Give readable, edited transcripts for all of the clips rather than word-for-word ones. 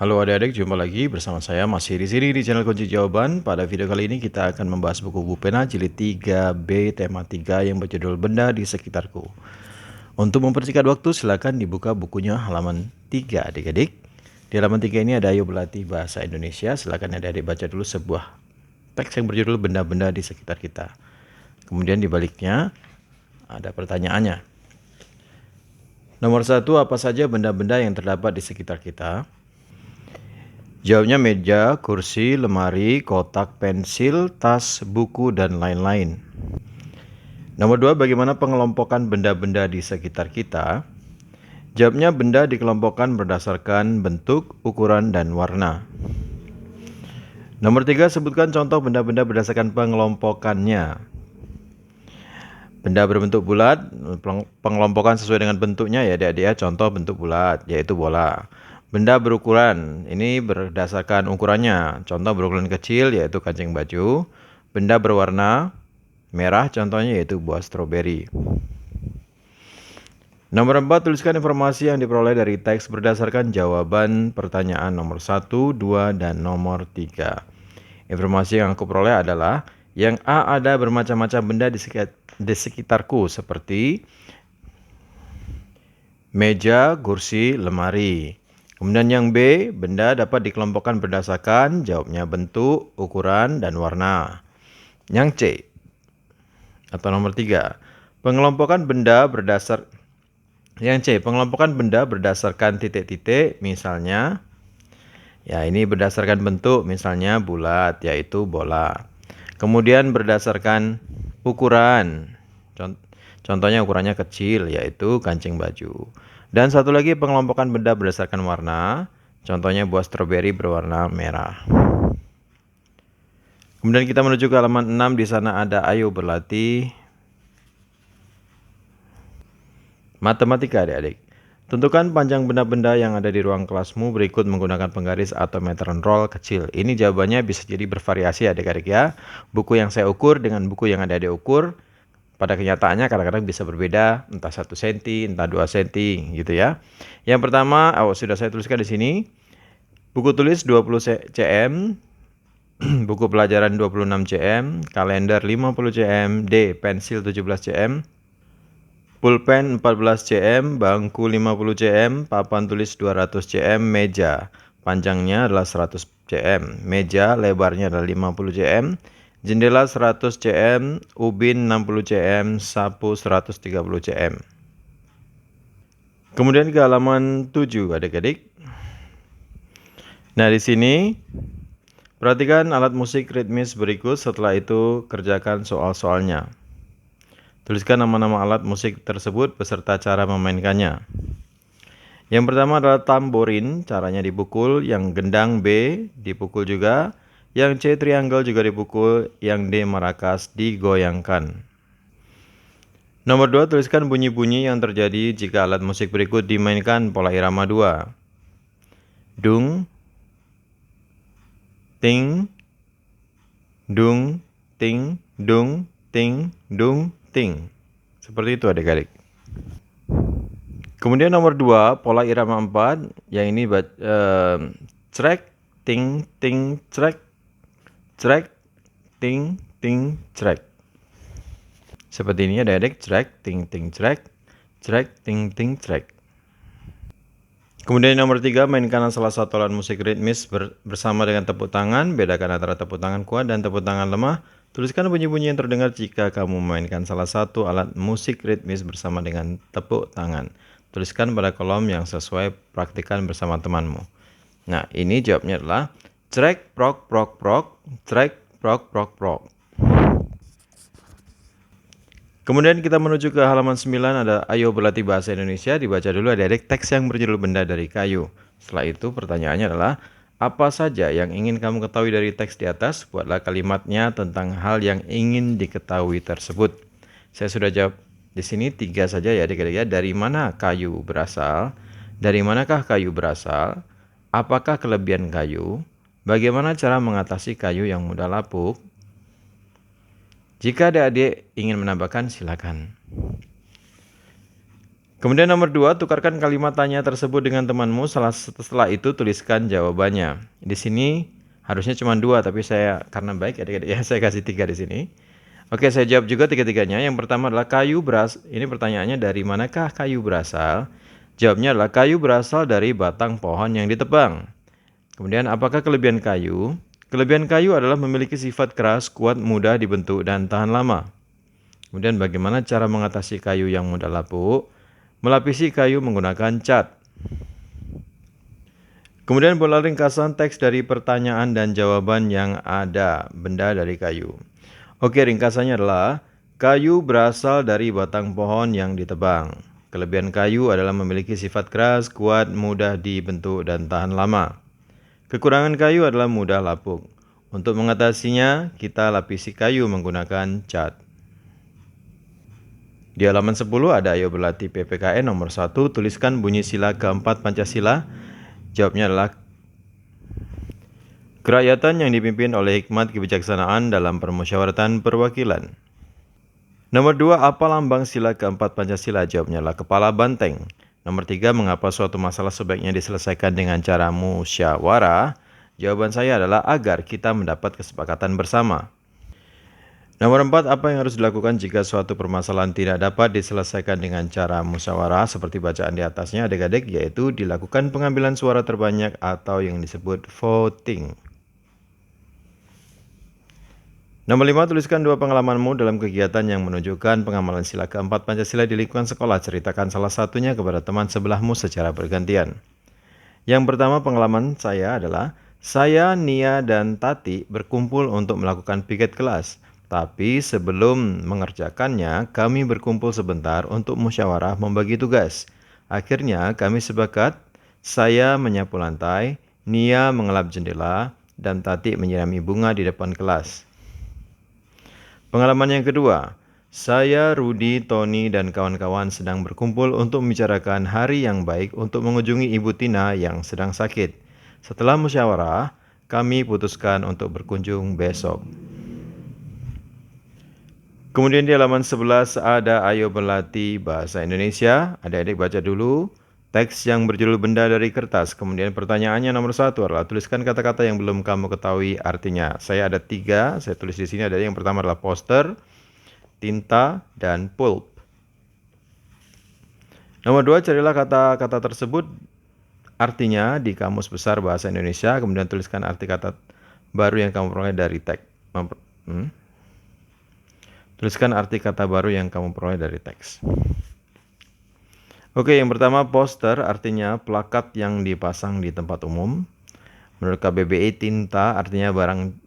Halo adik-adik, jumpa lagi bersama saya masih di sini di channel Kunci Jawaban. Pada video kali ini kita akan membahas buku Pena jilid 3B tema 3 yang berjudul Benda di Sekitarku. Untuk mempersingkat waktu silakan dibuka bukunya halaman 3 adik-adik. Di halaman 3 ini ada ayo berlatih bahasa Indonesia. Silakan adik-adik baca dulu sebuah teks yang berjudul Benda-benda di sekitar kita. Kemudian di baliknya ada pertanyaannya. Nomor 1, apa saja benda-benda yang terdapat di sekitar kita? Jawabnya meja, kursi, lemari, kotak, pensil, tas, buku, dan lain-lain. Nomor 2, bagaimana pengelompokan benda-benda di sekitar kita? Jawabnya benda dikelompokkan berdasarkan bentuk, ukuran, dan warna. Nomor 3, sebutkan contoh benda-benda berdasarkan pengelompokannya. Benda berbentuk bulat, pengelompokan sesuai dengan bentuknya ya adik-adik ya. Contoh bentuk bulat, yaitu bola. Benda berukuran, ini berdasarkan ukurannya. Contoh berukuran kecil, yaitu kancing baju. Benda berwarna merah, contohnya yaitu buah stroberi. Nomor 4, tuliskan informasi yang diperoleh dari teks berdasarkan jawaban pertanyaan nomor 1, 2, dan nomor 3. Informasi yang aku peroleh adalah yang A, ada bermacam-macam benda di sekitarku seperti meja, kursi, lemari. Kemudian yang B, benda dapat dikelompokkan berdasarkan jawabnya bentuk, ukuran, dan warna. Yang C, atau nomor 3, pengelompokan benda berdasarkan titik-titik, misalnya ya ini berdasarkan bentuk, misalnya bulat, yaitu bola. Kemudian berdasarkan ukuran, contohnya ukurannya kecil, yaitu kancing baju. Dan satu lagi pengelompokan benda berdasarkan warna, contohnya buah stroberi berwarna merah. Kemudian kita menuju ke halaman 6, di sana ada ayo berlatih matematika adik-adik. Tentukan panjang benda-benda yang ada di ruang kelasmu berikut menggunakan penggaris atau meteran roll kecil. Ini jawabannya bisa jadi bervariasi adik-adik ya. Buku yang saya ukur dengan buku yang adik-adik ukur pada kenyataannya kadang-kadang bisa berbeda, entah 1 cm, entah 2 cm gitu ya. Yang pertama, sudah saya tuliskan di sini. Buku tulis 20 cm, buku pelajaran 26 cm, kalender 50 cm, D, pensil 17 cm, pulpen 14 cm, bangku 50 cm, papan tulis 200 cm, meja panjangnya adalah 100 cm, meja lebarnya adalah 50 cm, jendela 100 cm, ubin 60 cm, sapu 130 cm. Kemudian ke halaman 7 adik-adik. Nah, di sini perhatikan alat musik ritmis berikut, setelah itu kerjakan soal-soalnya. Tuliskan nama-nama alat musik tersebut beserta cara memainkannya. Yang pertama adalah tamborin, caranya dipukul. Yang gendang B dipukul juga. Yang C triangle juga dipukul. Yang D marakas digoyangkan. Nomor 2, tuliskan bunyi-bunyi yang terjadi jika alat musik berikut dimainkan pola irama 2. Dung, ting, dung, ting, dung, ting, dung, ting. Seperti itu adik-adik. Kemudian nomor 2, pola irama 4, yang ini crek, ting, ting, crek, crek, ting, ting, crek. Seperti ini adik-adik, crek, ting, ting, crek, crek, ting, ting, crek. Kemudian nomor 3, mainkan salah satu alat musik ritmis bersama dengan tepuk tangan. Bedakan antara tepuk tangan kuat dan tepuk tangan lemah. Tuliskan bunyi-bunyi yang terdengar jika kamu memainkan salah satu alat musik ritmis bersama dengan tepuk tangan. Tuliskan pada kolom yang sesuai, praktikkan bersama temanmu. Nah, ini jawabnya adalah crek, prok, prok, prok, crek, prok, prok, prok. Kemudian kita menuju ke halaman 9, ada ayo berlatih bahasa Indonesia. Dibaca dulu adik-adik teks yang berjudul benda dari kayu. Setelah itu pertanyaannya adalah, apa saja yang ingin kamu ketahui dari teks di atas? Buatlah kalimatnya tentang hal yang ingin diketahui tersebut. Saya sudah jawab di sini 3 saja ya adik-adik ya. Dari mana kayu berasal? Dari manakah kayu berasal? Apakah kelebihan kayu? Bagaimana cara mengatasi kayu yang mudah lapuk? Jika adik-adik ingin menambahkan, silakan. Kemudian nomor 2, tukarkan kalimat tanya tersebut dengan temanmu. Setelah itu tuliskan jawabannya. Di sini harusnya cuma 2, tapi saya karena baik adik-adik ya, saya kasih 3 di sini. Oke, saya jawab juga tiga-tiganya. Yang pertama adalah ini pertanyaannya dari manakah kayu berasal? Jawabnya adalah kayu berasal dari batang pohon yang ditebang. Kemudian apakah kelebihan kayu? Kelebihan kayu adalah memiliki sifat keras, kuat, mudah dibentuk, dan tahan lama. Kemudian bagaimana cara mengatasi kayu yang mudah lapuk? Melapisi kayu menggunakan cat. Kemudian buatlah ringkasan teks dari pertanyaan dan jawaban yang ada, benda dari kayu. Oke, ringkasannya adalah kayu berasal dari batang pohon yang ditebang. Kelebihan kayu adalah memiliki sifat keras, kuat, mudah dibentuk, dan tahan lama. Kekurangan kayu adalah mudah lapuk. Untuk mengatasinya, kita lapisi kayu menggunakan cat. Di halaman 10 ada ayo berlatih PPKN nomor 1, tuliskan bunyi sila keempat Pancasila. Jawabnya adalah kerakyatan yang dipimpin oleh hikmat kebijaksanaan dalam permusyawaratan perwakilan. Nomor 2, apa lambang sila keempat Pancasila? Jawabnya adalah kepala banteng. Nomor 3, mengapa suatu masalah sebaiknya diselesaikan dengan cara musyawarah? Jawaban saya adalah agar kita mendapat kesepakatan bersama. Nomor 4, apa yang harus dilakukan jika suatu permasalahan tidak dapat diselesaikan dengan cara musyawarah seperti bacaan di atasnya adik-adik, yaitu dilakukan pengambilan suara terbanyak atau yang disebut voting. Nomor 5, tuliskan 2 pengalamanmu dalam kegiatan yang menunjukkan pengamalan sila keempat Pancasila di lingkungan sekolah. Ceritakan salah satunya kepada teman sebelahmu secara bergantian. Yang pertama pengalaman saya adalah, saya, Nia, dan Tati berkumpul untuk melakukan piket kelas. Tapi sebelum mengerjakannya, kami berkumpul sebentar untuk musyawarah membagi tugas. Akhirnya kami sepakat, saya menyapu lantai, Nia mengelap jendela, dan Tati menyirami bunga di depan kelas. Pengalaman yang kedua, saya, Rudi, Tony, dan kawan-kawan sedang berkumpul untuk membicarakan hari yang baik untuk mengunjungi Ibu Tina yang sedang sakit. Setelah musyawarah, kami putuskan untuk berkunjung besok. Kemudian di halaman 11 ada ayo berlatih bahasa Indonesia. Adik-adik baca dulu teks yang berjudul benda dari kertas. Kemudian pertanyaannya nomor 1 adalah tuliskan kata-kata yang belum kamu ketahui artinya. Saya ada 3, saya tulis di sini. Ada yang pertama adalah poster, tinta, dan pulp. Nomor 2, carilah kata-kata tersebut artinya di Kamus Besar Bahasa Indonesia. Kemudian tuliskan arti kata baru yang kamu peroleh dari teks. Tuliskan arti kata baru yang kamu peroleh dari teks. Oke, yang pertama poster artinya plakat yang dipasang di tempat umum. Menurut KBBI, tinta artinya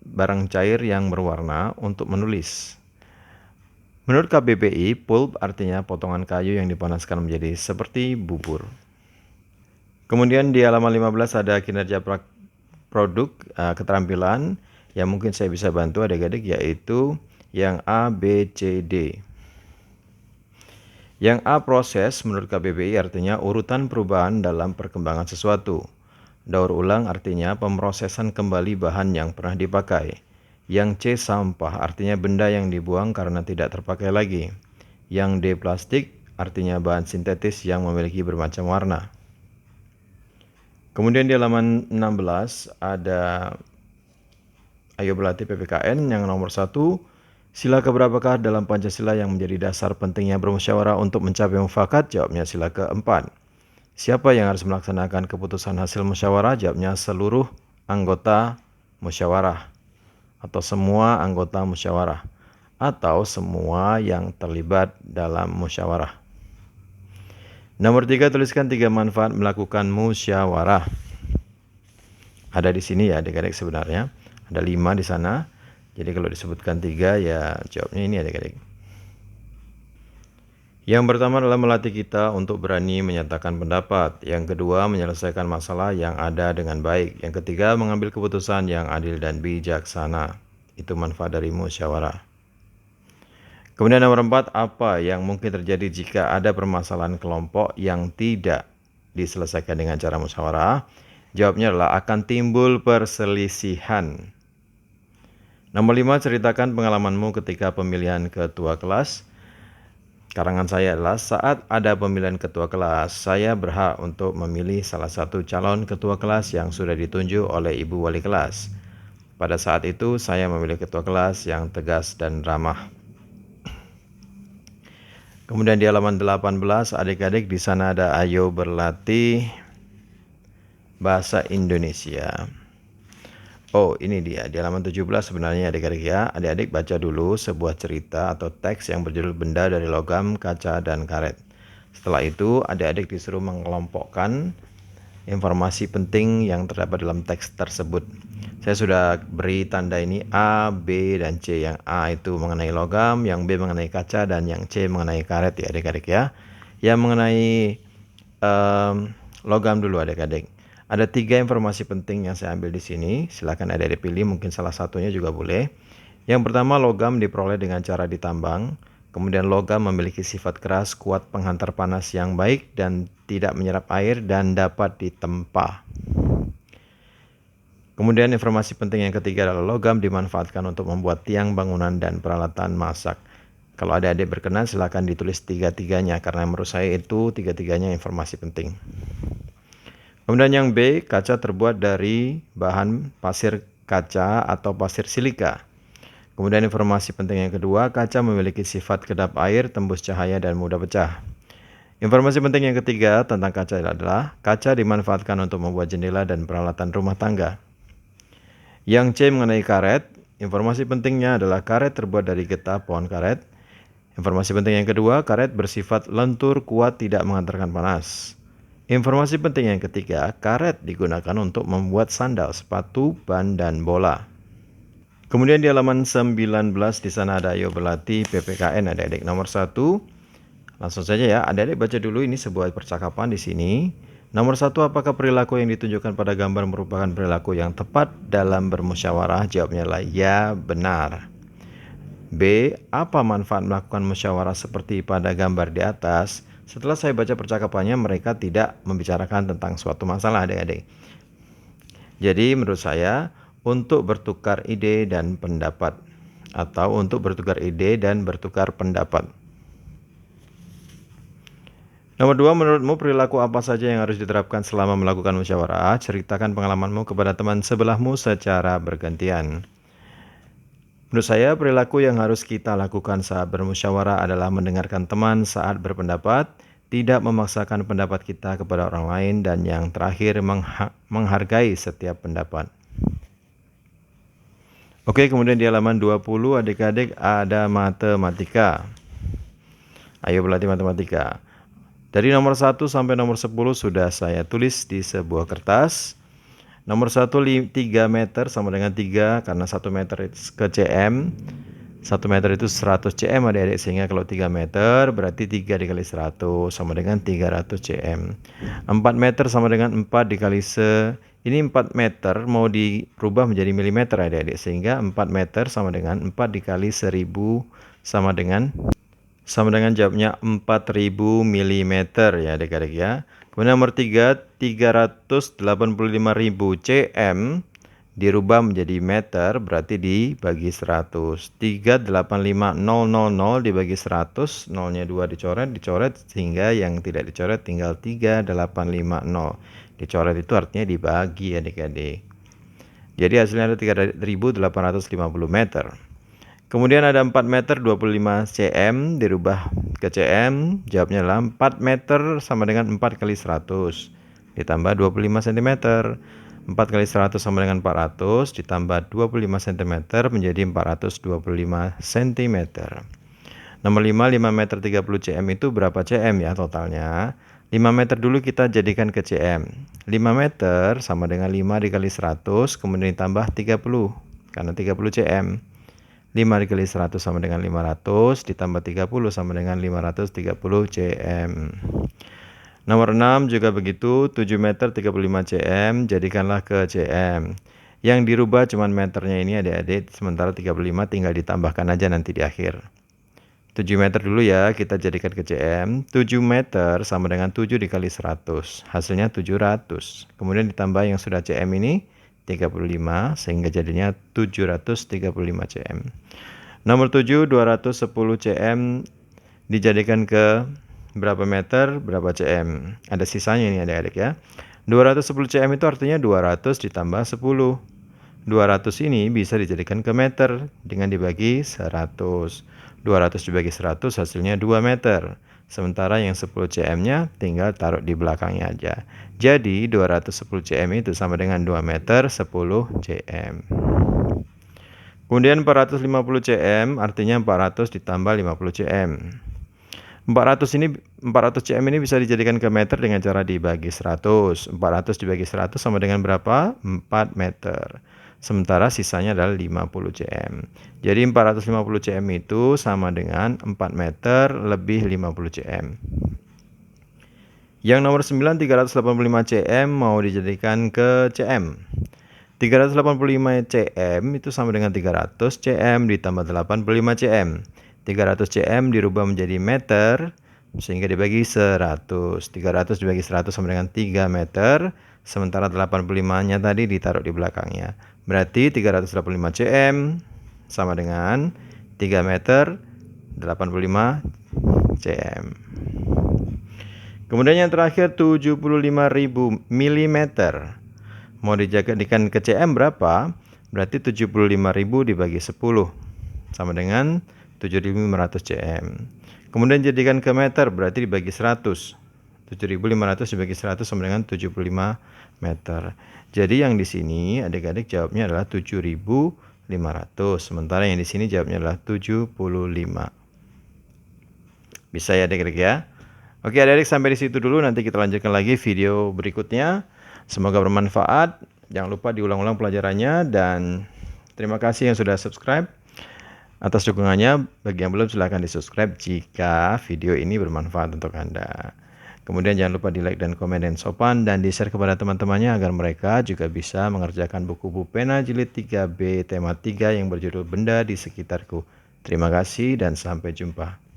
barang cair yang berwarna untuk menulis. Menurut KBBI, pulp artinya potongan kayu yang dipanaskan menjadi seperti bubur. Kemudian di halaman 15 ada kinerja produk keterampilan yang mungkin saya bisa bantu adik-adik, yaitu yang A, B, C, D. Yang A, proses, menurut KBBI artinya urutan perubahan dalam perkembangan sesuatu. Daur ulang artinya pemrosesan kembali bahan yang pernah dipakai. Yang C, sampah, artinya benda yang dibuang karena tidak terpakai lagi. Yang D, plastik, artinya bahan sintetis yang memiliki bermacam warna. Kemudian di halaman 16 ada ayo berlatih PPKN yang nomor 1. Sila keberapakah dalam Pancasila yang menjadi dasar pentingnya bermusyawarah untuk mencapai mufakat? Jawabnya sila keempat. Siapa yang harus melaksanakan keputusan hasil musyawarah? Jawabnya seluruh anggota musyawarah atau semua anggota musyawarah atau semua yang terlibat dalam musyawarah. Nomor 3, tuliskan 3 manfaat melakukan musyawarah. Ada di sini ya adik-adik, sebenarnya ada 5 di sana. Jadi kalau disebutkan 3 ya jawabnya ini adik-adik. Yang pertama adalah melatih kita untuk berani menyatakan pendapat. Yang kedua, menyelesaikan masalah yang ada dengan baik. Yang ketiga, mengambil keputusan yang adil dan bijaksana. Itu manfaat dari musyawarah. Kemudian nomor 4, apa yang mungkin terjadi jika ada permasalahan kelompok yang tidak diselesaikan dengan cara musyawarah? Jawabnya adalah akan timbul perselisihan. Nomor 5, ceritakan pengalamanmu ketika pemilihan ketua kelas. Karangan saya adalah saat ada pemilihan ketua kelas, saya berhak untuk memilih salah satu calon ketua kelas yang sudah ditunjuk oleh Ibu Wali kelas. Pada saat itu saya memilih ketua kelas yang tegas dan ramah. Kemudian di halaman 18, adik-adik di sana ada ayo berlatih bahasa Indonesia. Oh, ini dia. Di halaman 17 sebenarnya adik-adik ya. Adik-adik baca dulu sebuah cerita atau teks yang berjudul Benda dari Logam, Kaca, dan Karet. Setelah itu, adik-adik disuruh mengelompokkan informasi penting yang terdapat dalam teks tersebut. Saya sudah beri tanda ini A, B, dan C. Yang A itu mengenai logam, yang B mengenai kaca, dan yang C mengenai karet ya adik-adik ya. Yang mengenai logam dulu adik-adik. Ada 3 informasi penting yang saya ambil di sini. Silakan adik-adik pilih, mungkin salah satunya juga boleh. Yang pertama, logam diperoleh dengan cara ditambang. Kemudian logam memiliki sifat keras, kuat penghantar panas yang baik dan tidak menyerap air dan dapat ditempa. Kemudian informasi penting yang ketiga adalah logam dimanfaatkan untuk membuat tiang bangunan dan peralatan masak. Kalau adik-adik berkenan silakan ditulis 3-3-nya karena menurut saya itu 3-3-nya informasi penting. Kemudian yang B, kaca terbuat dari bahan pasir kaca atau pasir silika. Kemudian informasi penting yang kedua, kaca memiliki sifat kedap air, tembus cahaya, dan mudah pecah. Informasi penting yang ketiga tentang kaca adalah kaca dimanfaatkan untuk membuat jendela dan peralatan rumah tangga. Yang C mengenai karet, informasi pentingnya adalah karet terbuat dari getah pohon karet. Informasi penting yang kedua, karet bersifat lentur, kuat, tidak menghantarkan panas. Informasi penting yang ketiga, karet digunakan untuk membuat sandal, sepatu, ban, dan bola. Kemudian di halaman 19 di sana ada ayo berlatih PPKN adik-adik. Nomor 1, langsung saja ya, adik-adik baca dulu ini sebuah percakapan di sini. Nomor 1, apakah perilaku yang ditunjukkan pada gambar merupakan perilaku yang tepat dalam bermusyawarah? Jawabnya adalah ya, benar. B, apa manfaat melakukan musyawarah seperti pada gambar di atas? Setelah saya baca percakapannya, mereka tidak membicarakan tentang suatu masalah adik-adik. Jadi menurut saya, untuk bertukar ide dan pendapat, atau untuk bertukar ide dan bertukar pendapat. Nomor 2, menurutmu perilaku apa saja yang harus diterapkan selama melakukan musyawarah? Ceritakan pengalamanmu kepada teman sebelahmu secara bergantian. Menurut saya, perilaku yang harus kita lakukan saat bermusyawarah adalah mendengarkan teman saat berpendapat, tidak memaksakan pendapat kita kepada orang lain, dan yang terakhir, menghargai setiap pendapat. Oke, kemudian di halaman 20, adik-adik ada matematika. Ayo berlatih matematika. Dari nomor 1 sampai nomor 10 sudah saya tulis di sebuah kertas. Nomor 1, 3 meter sama dengan 3 karena 1 meter ke cm. 1 meter itu 100 cm adik-adik, sehingga kalau 3 meter berarti 3 dikali 100 sama dengan 300 cm. 4 meter sama dengan 4 dikali ini 4 meter mau dirubah menjadi milimeter adik-adik, sehingga 4 meter sama dengan 4 dikali 1000 sama dengan jawabnya 4000 mm ya adik-adik ya. Kemudian nomor 3, 385.000 cm dirubah menjadi meter berarti dibagi 100. 385.000 dibagi 100, nolnya 2 dicoret sehingga yang tidak dicoret tinggal 3850. Dicoret itu artinya dibagi adik-adik. Jadi hasilnya ada 3.850 meter. Kemudian ada 4 meter 25 cm dirubah ke cm, jawabnya adalah 4 meter sama dengan 4 kali 100 ditambah 25 cm. 4 kali 100 sama dengan 400 ditambah 25 cm menjadi 425 cm. Nomor 5, 5 meter 30 cm itu berapa cm ya totalnya? 5 meter dulu kita jadikan ke cm. 5 meter sama dengan 5 dikali 100 kemudian ditambah 30 karena 30 cm. 5 dikali 100 sama dengan 500 ditambah 30 sama dengan 530 cm. Nomor 6 juga begitu, 7 meter 35 cm jadikanlah ke cm. Yang dirubah cuma meternya ini adik-adik, sementara 35 tinggal ditambahkan aja nanti di akhir. 7 meter dulu ya kita jadikan ke cm. 7 meter sama dengan 7 dikali 100, hasilnya 700. Kemudian ditambah yang sudah cm ini 35 sehingga jadinya 735 cm. Nomor 7, 210 cm dijadikan ke berapa meter, berapa cm. Ada sisanya ini adik-adik ya. 210 cm itu artinya 200 ditambah 10. 200 ini bisa dijadikan ke meter dengan dibagi 100. 200 dibagi 100 hasilnya 2 meter. Sementara yang 10 cm-nya tinggal taruh di belakangnya aja. Jadi 210 cm itu sama dengan 2 meter 10 cm. Kemudian 450 cm artinya 400 ditambah 50 cm. 400 cm ini bisa dijadikan ke meter dengan cara dibagi 100. 400 dibagi 100 sama dengan berapa? 4 meter. Sementara sisanya adalah 50 cm. Jadi 450 cm itu sama dengan 4 meter lebih 50 cm. Yang nomor 9, 385 cm mau dijadikan ke cm. 385 cm itu sama dengan 300 cm ditambah 85 cm. 300 cm dirubah menjadi meter sehingga dibagi 100. 300 dibagi 100 sama dengan 3 meter. Sementara 85-nya tadi ditaruh di belakangnya. Berarti 385 cm sama dengan 3 meter 85 cm. Kemudian yang terakhir 75.000 mm. Mau dijadikan ke cm berapa? Berarti 75.000 dibagi 10 sama dengan 7.500 cm. Kemudian jadikan ke meter berarti dibagi 100. 7.500 dibagi 100 sama dengan 75 meter. Jadi yang di sini adik-adik jawabnya adalah 7.500. Sementara yang di sini jawabnya adalah 75. Bisa ya adik-adik ya? Oke adik-adik, sampai di situ dulu. Nanti kita lanjutkan lagi video berikutnya. Semoga bermanfaat. Jangan lupa diulang-ulang pelajarannya. Dan terima kasih yang sudah subscribe. Atas dukungannya, bagi yang belum silahkan di subscribe jika video ini bermanfaat untuk Anda. Kemudian jangan lupa di like dan komen dan sopan, dan di share kepada teman-temannya agar mereka juga bisa mengerjakan buku Bu Pena Jilid 3B tema 3 yang berjudul Benda di Sekitarku. Terima kasih dan sampai jumpa.